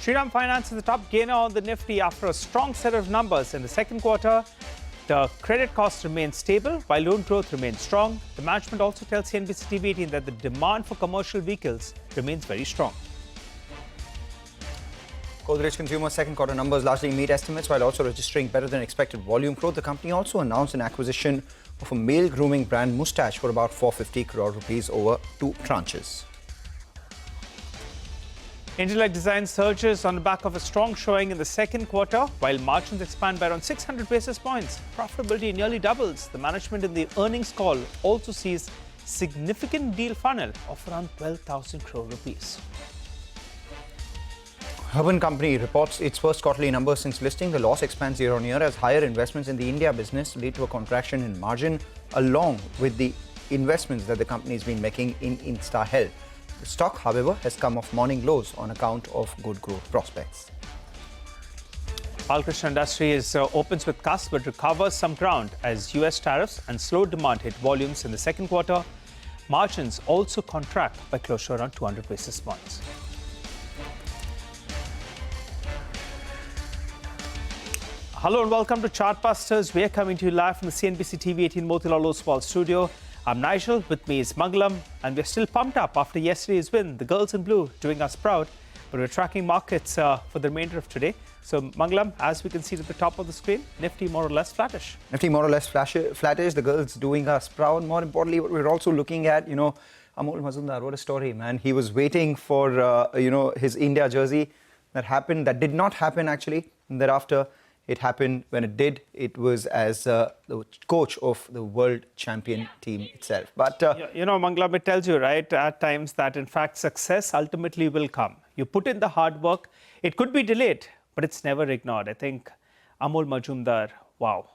Shriram Finance is the top gainer on the Nifty after a strong set of numbers in the second quarter. The credit cost remains stable while loan growth remains strong. The management also tells CNBC-TV18 that the demand for commercial vehicles remains very strong. Godrej Consumer second quarter numbers largely meet estimates while also registering better than expected volume growth. The company also announced an acquisition of a male grooming brand Moustache for about 450 crore rupees over 2 tranches. Intellect Design surges on the back of a strong showing in the second quarter, while margins expand by around 600 basis points. Profitability nearly doubles. The management in the earnings call also sees significant deal funnel of around 12,000 crore rupees. Urban Company reports its first quarterly numbers since listing. The loss expands year on year as higher investments in the India business lead to a contraction in margin, along with the investments that the company has been making in Insta Health. The stock, however, has come off morning lows on account of good growth prospects. Balkrishna Industries opens with cuts but recovers some ground as US tariffs and slow demand hit volumes in the second quarter. Margins also contract by close to around 200 basis points. Hello and welcome to Chartbusters. We are coming to you live from the CNBC-TV18 Motilal Oswal studio. I'm Nigel, with me is Mangalam, and we're still pumped up after yesterday's win. The girls in blue doing us proud, but we're tracking markets for the remainder of today. So Mangalam, as we can see at the top of the screen, Nifty more or less flattish. Nifty more or less flattish, the girls doing us proud. More importantly, what we're also looking at, Amol Majumdar, what a story, man. He was waiting for, his India jersey. That did not happen actually. And thereafter, it happened. When it did, it was as the coach of the world champion team itself. But Mangalam, it tells you, right, at times that in fact success ultimately will come. You put in the hard work. It could be delayed, but it's never ignored. I think Amol Majumdar, wow,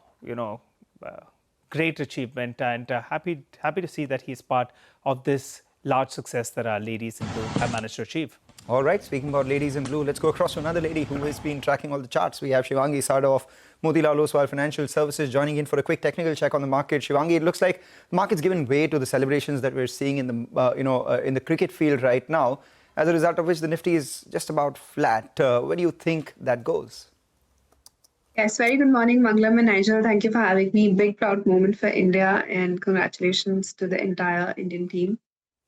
great achievement, and happy to see that he's part of this large success that our ladies in blue have managed to achieve. All right, speaking about ladies in blue, let's go across to another lady who has been tracking all the charts. We have Shivangi Sada of Motilal Oswal Financial Services joining in for a quick technical check on the market. Shivangi, it looks like the market's given way to the celebrations that we're seeing in the in the cricket field right now, as a result of which the Nifty is just about flat. Where do you think that goes? Yes, very good morning, Mangalam and Nigel. Thank you for having me. Big proud moment for India, and congratulations to the entire Indian team.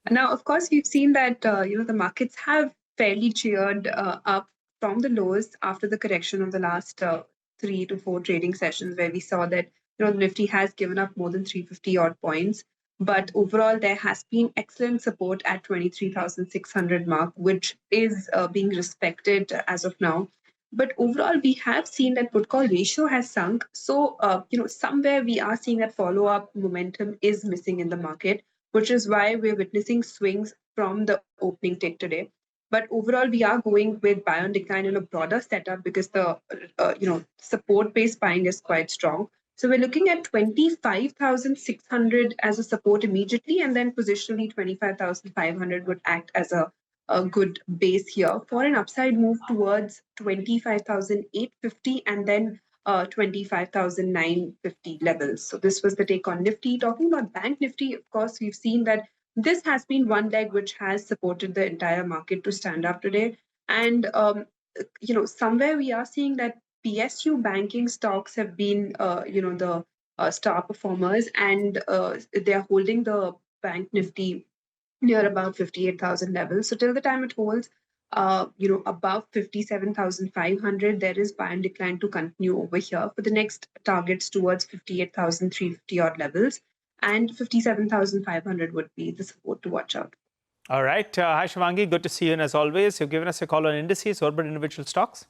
Now, of course, we've seen that the markets have fairly cheered up from the lows after the correction of the last 3 to 4 trading sessions, where we saw that the Nifty has given up more than 350 odd points. But overall, there has been excellent support at 23,600 mark, which is being respected as of now. But overall, we have seen that put call ratio has sunk. So, somewhere we are seeing that follow-up momentum is missing in the market, which is why we're witnessing swings from the opening tick today. But overall, we are going with buy on decline in a broader setup because the support-based buying is quite strong. So we're looking at 25,600 as a support immediately, and then positionally 25,500 would act as a good base here for an upside move towards 25,850 and then 25,950 levels. So this was the take on Nifty. Talking about Bank Nifty, of course, we've seen that this has been one leg which has supported the entire market to stand up today. And, somewhere we are seeing that PSU banking stocks have been, the star performers, and they're holding the Bank Nifty near about 58,000 levels. So till the time it holds, above 57,500, there is buy and decline to continue over here for the next targets towards 58,350 odd levels. And 57,500 would be the support to watch out. All right. Hi, Shivangi. Good to see you. And as always, you've given us a call on indices. What about individual stocks?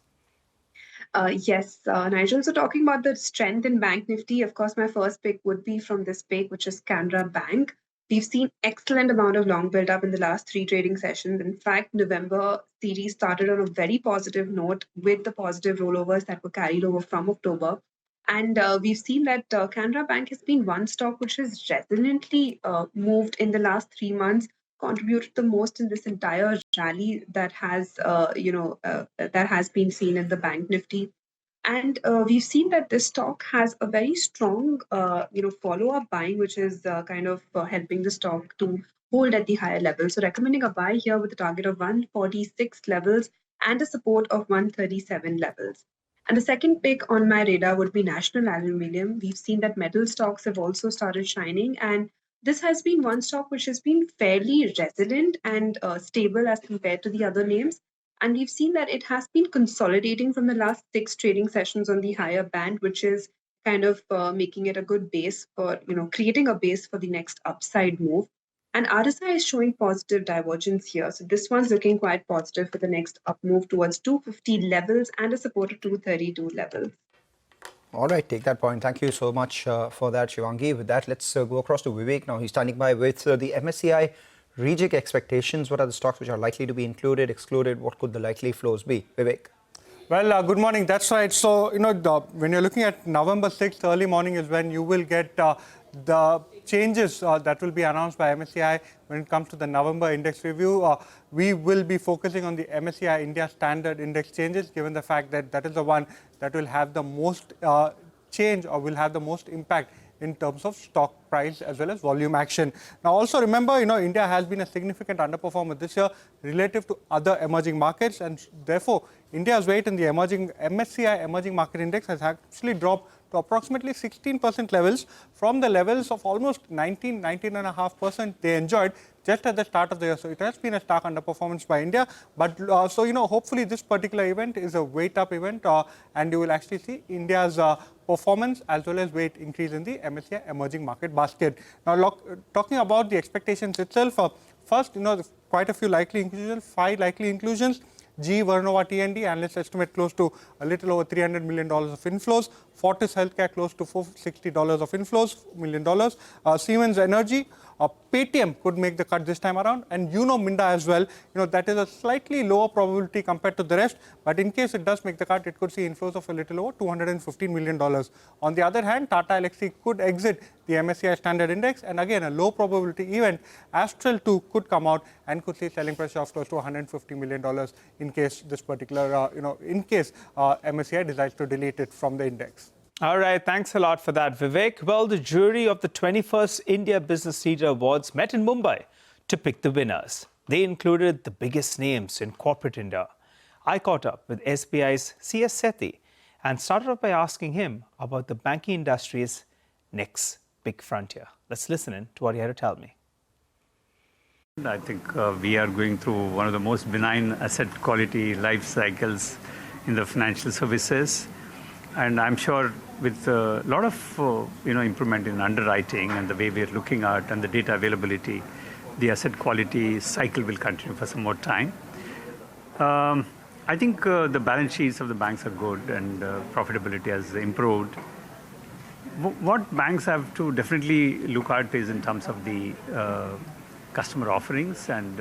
Yes, Nigel. So talking about the strength in Bank Nifty, of course, my first pick would be from this pick, which is Canara Bank. We've seen excellent amount of long build-up in the last 3 trading sessions. In fact, November series started on a very positive note with the positive rollovers that were carried over from October. And we've seen that Canara Bank has been one stock which has resiliently moved in the last 3 months, contributed the most in this entire rally that has, that has been seen in the Bank Nifty. And we've seen that this stock has a very strong, follow-up buying, which is kind of helping the stock to hold at the higher level. So recommending a buy here with a target of 146 levels and a support of 137 levels. And the second pick on my radar would be National Aluminium. We've seen that metal stocks have also started shining, and this has been one stock which has been fairly resilient and stable as compared to the other names. And we've seen that it has been consolidating from the last 6 trading sessions on the higher band, which is kind of making it a good base for, creating a base for the next upside move. And RSI is showing positive divergence here. So this one's looking quite positive for the next up move towards 250 levels and a support of 232 levels. All right, take that point. Thank you so much for that, Shivangi. With that, let's go across to Vivek now. He's standing by with the MSCI rejig expectations. What are the stocks which are likely to be included, excluded? What could the likely flows be? Vivek. Well, good morning. That's right. So, when you're looking at November 6th, early morning is when you will get the changes that will be announced by MSCI when it comes to the November index review. We will be focusing on the MSCI India Standard Index changes, given the fact that that is the one that will have the most change or will have the most impact in terms of stock price as well as volume action. Now, also remember, India has been a significant underperformer this year relative to other emerging markets, and therefore, India's weight in the MSCI Emerging Market Index has actually dropped to approximately 16% levels from the levels of almost 19.5% they enjoyed just at the start of the year. So it has been a stark underperformance by India. But hopefully this particular event is a weight up event, and you will actually see India's performance as well as weight increase in the MSCI Emerging Market Basket. Now, talking about the expectations itself, first, quite a few likely inclusions, 5 likely inclusions. GE Vernova T&D, analysts estimate close to a little over $300 million of inflows. Fortis Healthcare, close to $460 of inflows, $1 million. Siemens Energy, Paytm could make the cut this time around, and Minda as well. That is a slightly lower probability compared to the rest, but in case it does make the cut, it could see inflows of a little over $215 million. On the other hand, Tata Elxsi could exit the MSCI Standard Index, and again, a low probability event, Astral 2 could come out and could see selling pressure of close to $150 million in case this particular, MSCI decides to delete it from the index. All right, thanks a lot for that, Vivek. Well, the jury of the 21st India Business Leader Awards met in Mumbai to pick the winners. They included the biggest names in corporate India. I caught up with SBI's C.S. Sethi and started off by asking him about the banking industry's next big frontier. Let's listen in to what he had to tell me. I think we are going through one of the most benign asset quality life cycles in the financial services. And I'm sure with a lot of improvement in underwriting and the way we're looking at and the data availability, the asset quality cycle will continue for some more time. I think the balance sheets of the banks are good and profitability has improved. What banks have to definitely look at is in terms of the customer offerings and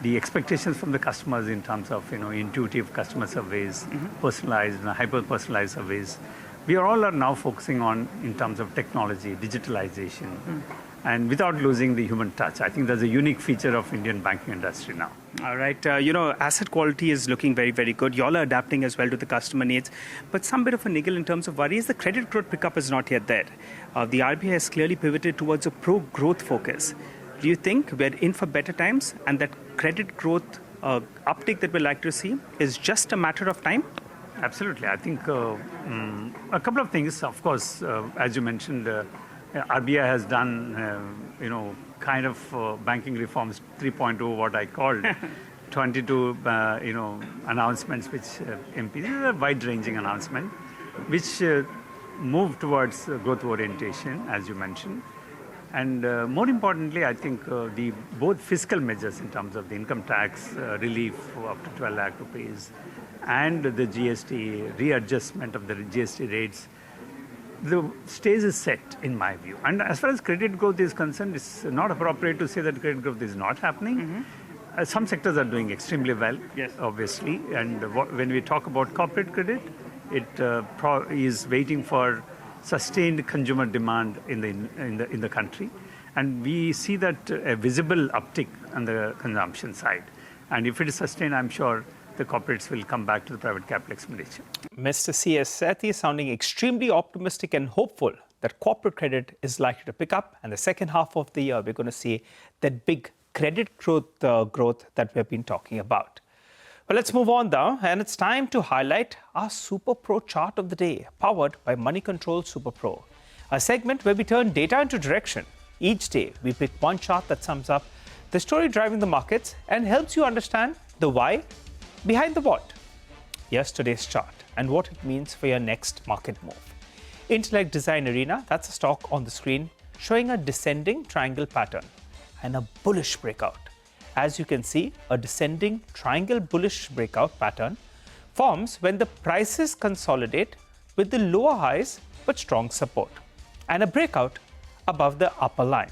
the expectations from the customers in terms of intuitive customer surveys, personalized and hyper-personalized surveys. We are now focusing on in terms of technology, digitalization, and without losing the human touch. I think that's a unique feature of Indian banking industry now. All right. Asset quality is looking very, very good. You all are adapting as well to the customer needs. But some bit of a niggle in terms of worry is the credit growth pickup is not yet there. The RBI has clearly pivoted towards a pro-growth focus. Do you think we're in for better times and that credit growth uptick that we'd like to see is just a matter of time? Absolutely. I think a couple of things. Of course, as you mentioned, RBI has done, kind of banking reforms 3.0, what I called 22, announcements, which MPs, this is a wide-ranging announcement, which move towards growth orientation, as you mentioned. And more importantly, I think the both fiscal measures in terms of the income tax relief up to 12 lakh rupees and the GST readjustment of the GST rates, the stage is set in my view. And as far as credit growth is concerned, it's not appropriate to say that credit growth is not happening. Some sectors are doing extremely well, yes, obviously. And when we talk about corporate credit, it is waiting for sustained consumer demand in the country, and we see that a visible uptick on the consumption side. And if it is sustained, I'm sure the corporates will come back to the private capital expenditure. Mr. C.S. Sethi sounding extremely optimistic and hopeful that corporate credit is likely to pick up, and the second half of the year we're going to see that big credit growth that we've been talking about. Well, let's move on now, and it's time to highlight our Super Pro chart of the day, powered by Money Control Super Pro, a segment where we turn data into direction. Each day, we pick one chart that sums up the story driving the markets and helps you understand the why behind the what. Here's today's chart and what it means for your next market move. Intellect Design Arena, that's a stock on the screen, showing a descending triangle pattern and a bullish breakout. As you can see, a descending triangle bullish breakout pattern forms when the prices consolidate with the lower highs but strong support and a breakout above the upper line.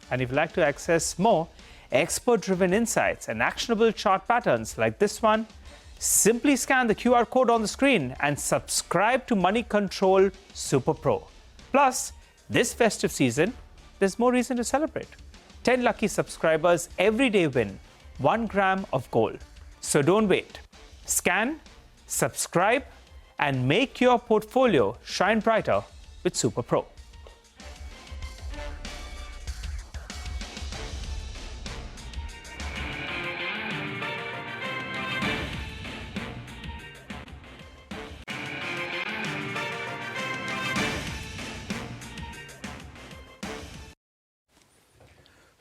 And if you'd like to access more expert-driven insights and actionable chart patterns like this one, simply scan the QR code on the screen and subscribe to Money Control Super Pro. Plus, this festive season, there's more reason to celebrate. 10 lucky subscribers every day win 1 gram of gold. So don't wait. Scan, subscribe, and make your portfolio shine brighter with Super Pro.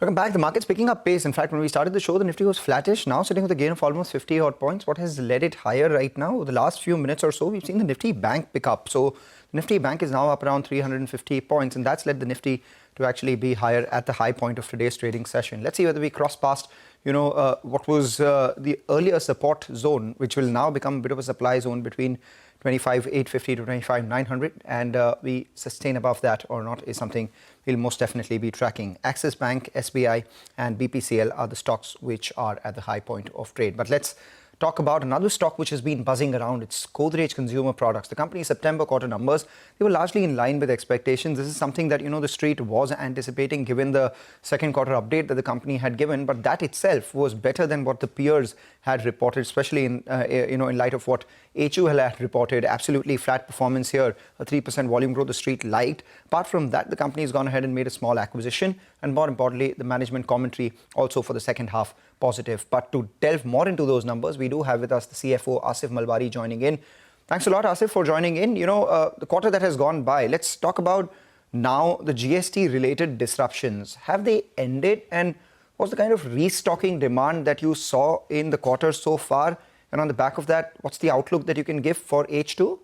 Welcome back. The market's picking up pace. In fact, when we started the show, the Nifty was flattish, now sitting with a gain of almost 50 odd points. What has led it higher right now? Over the last few minutes or so, we've seen the Nifty Bank pick up. So the Nifty Bank is now up around 350 points, and that's led the Nifty to actually be higher at the high point of today's trading session. Let's see whether we cross past, what was the earlier support zone, which will now become a bit of a supply zone between 25,850 to 25,900, and we sustain above that or not is something we'll most definitely be tracking. Axis Bank, SBI and BPCL are the stocks which are at the high point of trade. But let's talk about another stock which has been buzzing around. It's Godrej Consumer Products. The company's September quarter numbers, they were largely in line with expectations. This is something that, the street was anticipating given the second quarter update that the company had given. But that itself was better than what the peers had reported, especially in light of what HUL had reported. Absolutely flat performance here, a 3% volume growth the street liked. Apart from that, the company has gone ahead and made a small acquisition. And more importantly, the management commentary also for the second half positive. But to delve more into those numbers, we do have with us the CFO, Asif Malbari, joining in. Thanks a lot, Asif, for joining in. The quarter that has gone by, let's talk about now the GST-related disruptions. Have they ended? And what's the kind of restocking demand that you saw in the quarter so far? And on the back of that, what's the outlook that you can give for H2?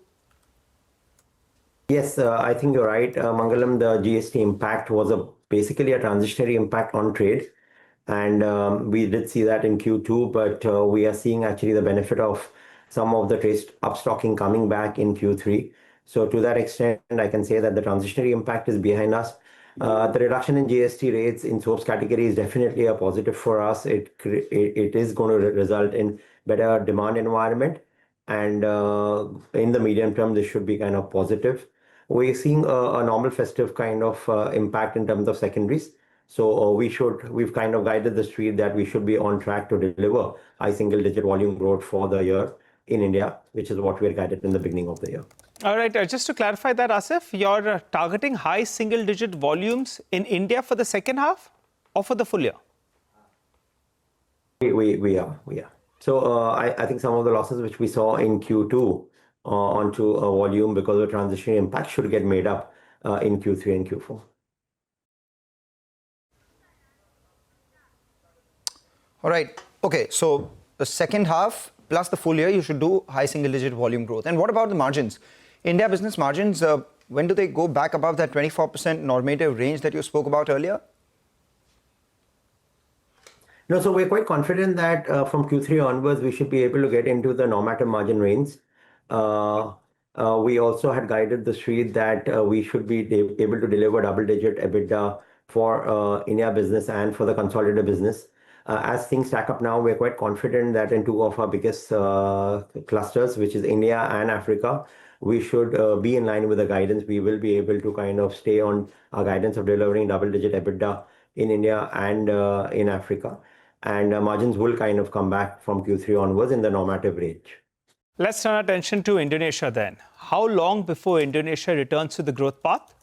Yes, I think you're right, Mangalam. The GST impact was basically a transitionary impact on trade. And we did see that in Q2, but we are seeing actually the benefit of some of the trade upstocking coming back in Q3. So to that extent, I can say that the transitionary impact is behind us. The reduction in GST rates in soaps category is definitely a positive for us. It is going to result in better demand environment. And in the medium term, this should be kind of positive. We're seeing a normal festive kind of impact in terms of secondaries. So we've kind of guided the street that we should be on track to deliver high single-digit volume growth for the year in India, which is what we had guided in the beginning of the year. All right, just to clarify that, Asif, you're targeting high single-digit volumes in India for the second half or for the full year? We are. So I think some of the losses which we saw in Q2 onto a volume because of transitionary impact should get made up in Q3 and Q4. All right. Okay. So the second half plus the full year, you should do high single-digit volume growth. And what about the margins? India business margins, when do they go back above that 24% normative range that you spoke about earlier? No, so we're quite confident that from Q3 onwards, we should be able to get into the normative margin range. We also had guided the street that we should be able to deliver double-digit EBITDA for India business and for the consolidated business. As things stack up now, we're quite confident that in two of our biggest clusters, which is India and Africa, we should be in line with the guidance. We will be able to kind of stay on our guidance of delivering double-digit EBITDA in India and in Africa. And margins will kind of come back from Q3 onwards in the normative range. Let's turn our attention to Indonesia then. How long before Indonesia returns to the growth path?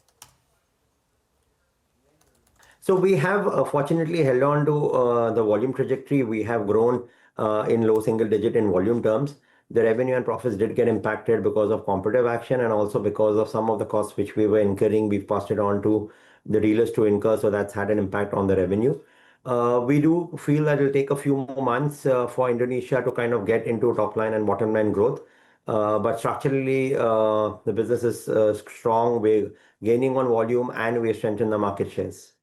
So we have fortunately held on to the volume trajectory. We have grown in low single digit in volume terms. The revenue and profits did get impacted because of competitive action and also because of some of the costs which we were incurring. We've passed it on to the dealers to incur, so that's had an impact on the revenue. We do feel that it'll take a few more months for Indonesia to kind of get into top line and bottom line growth. But structurally, the business is strong. We're gaining on volume and we're strengthening the market shares.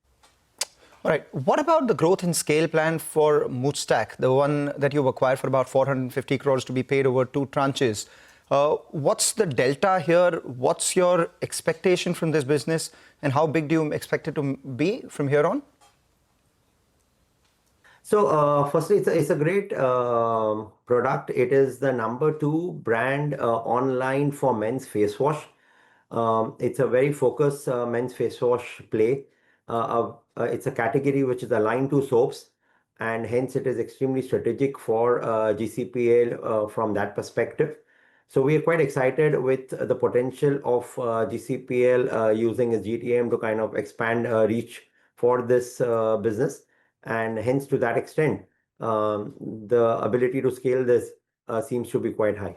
All right. What about the growth and scale plan for Moodstack, the one that you've acquired for about 450 crores to be paid over 2 tranches? What's the delta here? What's your expectation from this business? And how big do you expect it to be from here on? So, firstly, it's a great product. It is the #2 brand online for men's face wash. It's a very focused men's face wash play. It's a category which is aligned to soaps, and hence it is extremely strategic for GCPL from that perspective. So we are quite excited with the potential of GCPL using its GTM to kind of expand reach for this business. And hence, to that extent, the ability to scale this seems to be quite high.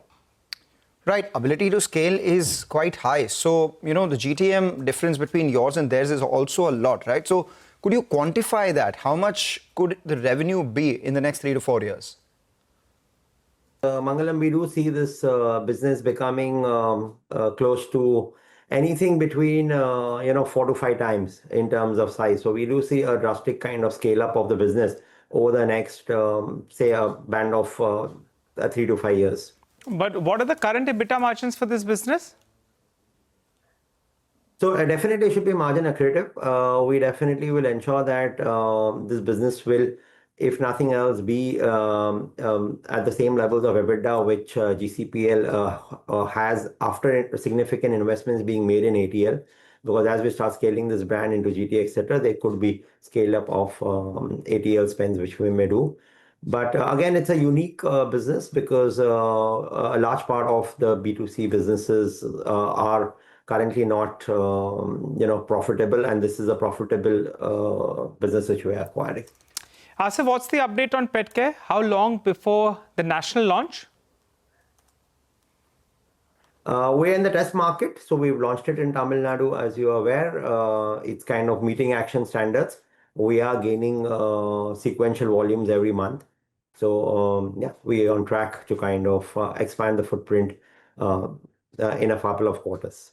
Right, ability to scale is quite high. So, the GTM difference between yours and theirs is also a lot, right? So, could you quantify that? How much could the revenue be in the next 3 to 4 years? Mangalam, we do see this business becoming close to anything between 4 to 5 times in terms of size. So we do see a drastic kind of scale up of the business over the next, say, a band of 3 to 5 years. But what are the current EBITDA margins for this business? So definitely it should be margin accretive. We definitely will ensure that this business will, if nothing else, be at the same levels of EBITDA which GCPL has after significant investments being made in ATL. Because as we start scaling this brand into GT, etc., there could be scale up of ATL spends which we may do. But again, it's a unique business because a large part of the B2C businesses are currently not profitable, and this is a profitable business which we are acquiring. Asif, what's the update on pet care? How long before the national launch? We're in the test market, so we've launched it in Tamil Nadu, as you are aware. It's kind of meeting action standards. We are gaining sequential volumes every month. So, we are on track to kind of expand the footprint in a couple of quarters.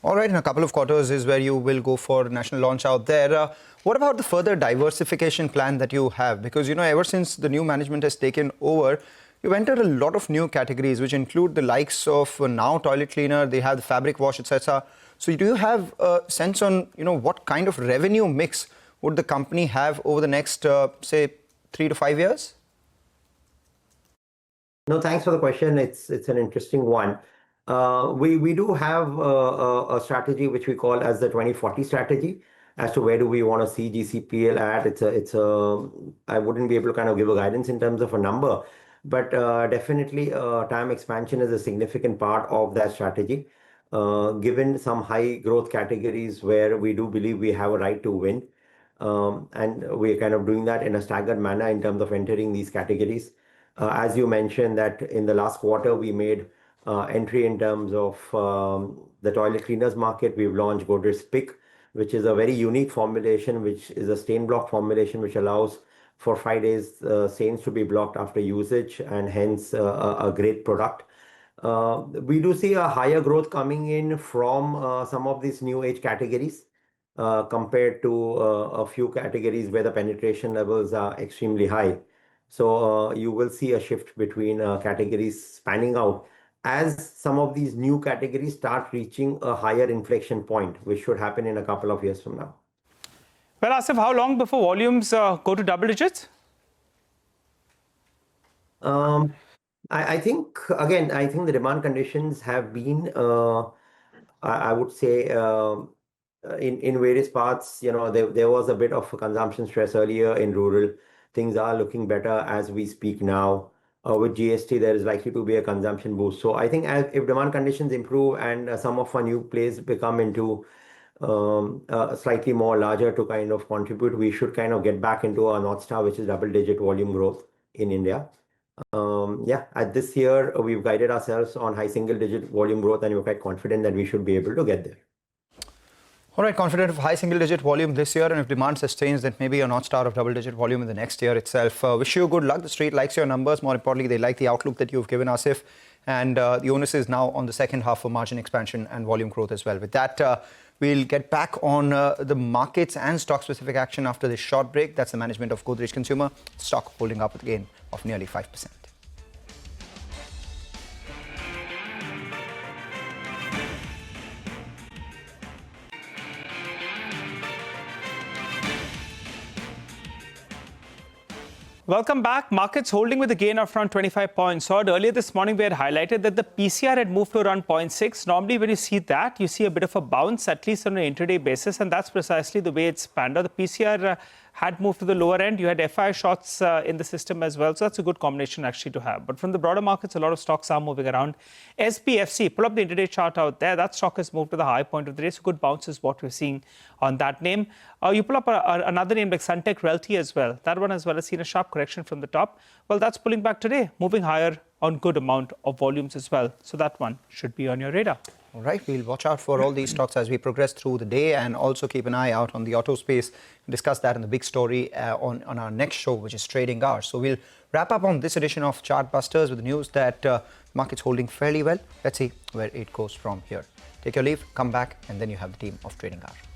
All right, in a couple of quarters is where you will go for national launch out there. What about the further diversification plan that you have? Because, ever since the new management has taken over, you've entered a lot of new categories, which include the likes of now toilet cleaner, they have the fabric wash, etc. So do you have a sense on, what kind of revenue mix would the company have over the next, say, 3 to 5 years? No, thanks for the question. It's an interesting one. We do have a strategy which we call as the 2040 strategy as to where do we want to see GCPL at. I wouldn't be able to kind of give a guidance in terms of a number, but definitely TAM expansion is a significant part of that strategy. Given some high growth categories where we do believe we have a right to win, and we're kind of doing that in a staggered manner in terms of entering these categories. As you mentioned that in the last quarter, we made entry in terms of the toilet cleaners market. We've launched Godrej Pick, which is a very unique formulation, which is a stain block formulation, which allows for 5 days stains to be blocked after usage, and hence a great product. We do see a higher growth coming in from some of these new age categories compared to a few categories where the penetration levels are extremely high. So you will see a shift between categories spanning out as some of these new categories start reaching a higher inflection point, which should happen in a couple of years from now. Well, Asif, how long before volumes go to double digits? I think the demand conditions have been, I would say, in various parts, there was a bit of consumption stress earlier in rural. Things are looking better as we speak now. With GST, there is likely to be a consumption boost. So I think if demand conditions improve and some of our new plays become into slightly more larger to kind of contribute, we should kind of get back into our North Star, which is double-digit volume growth in India. At this year, we've guided ourselves on high single-digit volume growth, and we're quite confident that we should be able to get there. All right, confident of high single-digit volume this year, and if demand sustains, then maybe a North Star of double-digit volume in the next year itself. Wish you good luck. The street likes your numbers. More importantly, they like the outlook that you've given us, and the onus is now on the second half for margin expansion and volume growth as well. With that, we'll get back on the markets and stock-specific action after this short break. That's the management of Godrej Consumer. Stock holding up with a gain of nearly 5%. Welcome back. Markets holding with a gain of around 25 points. So earlier this morning, we had highlighted that the PCR had moved to around 0.6. Normally, when you see that, you see a bit of a bounce, at least on an intraday basis. And that's precisely the way it's panned out. The PCR had moved to the lower end. You had FI shots in the system as well. So that's a good combination actually to have. But from the broader markets, a lot of stocks are moving around. SBFC, pull up the intraday chart out there. That stock has moved to the high point of the day. So good bounce is what we're seeing on that name. You pull up another name like Suntech Realty as well. That one as well has seen a sharp correction from the top. Well, that's pulling back today, moving higher on good amount of volumes as well. So that one should be on your radar. All right, we'll watch out for all these stocks as we progress through the day, and also keep an eye out on the auto space. We'll discuss that in the big story on our next show, which is Trading Hours. So we'll wrap up on this edition of Chartbusters with the news that market's holding fairly well. Let's see where it goes from here. Take your leave, come back, and then you have the team of Trading Hour.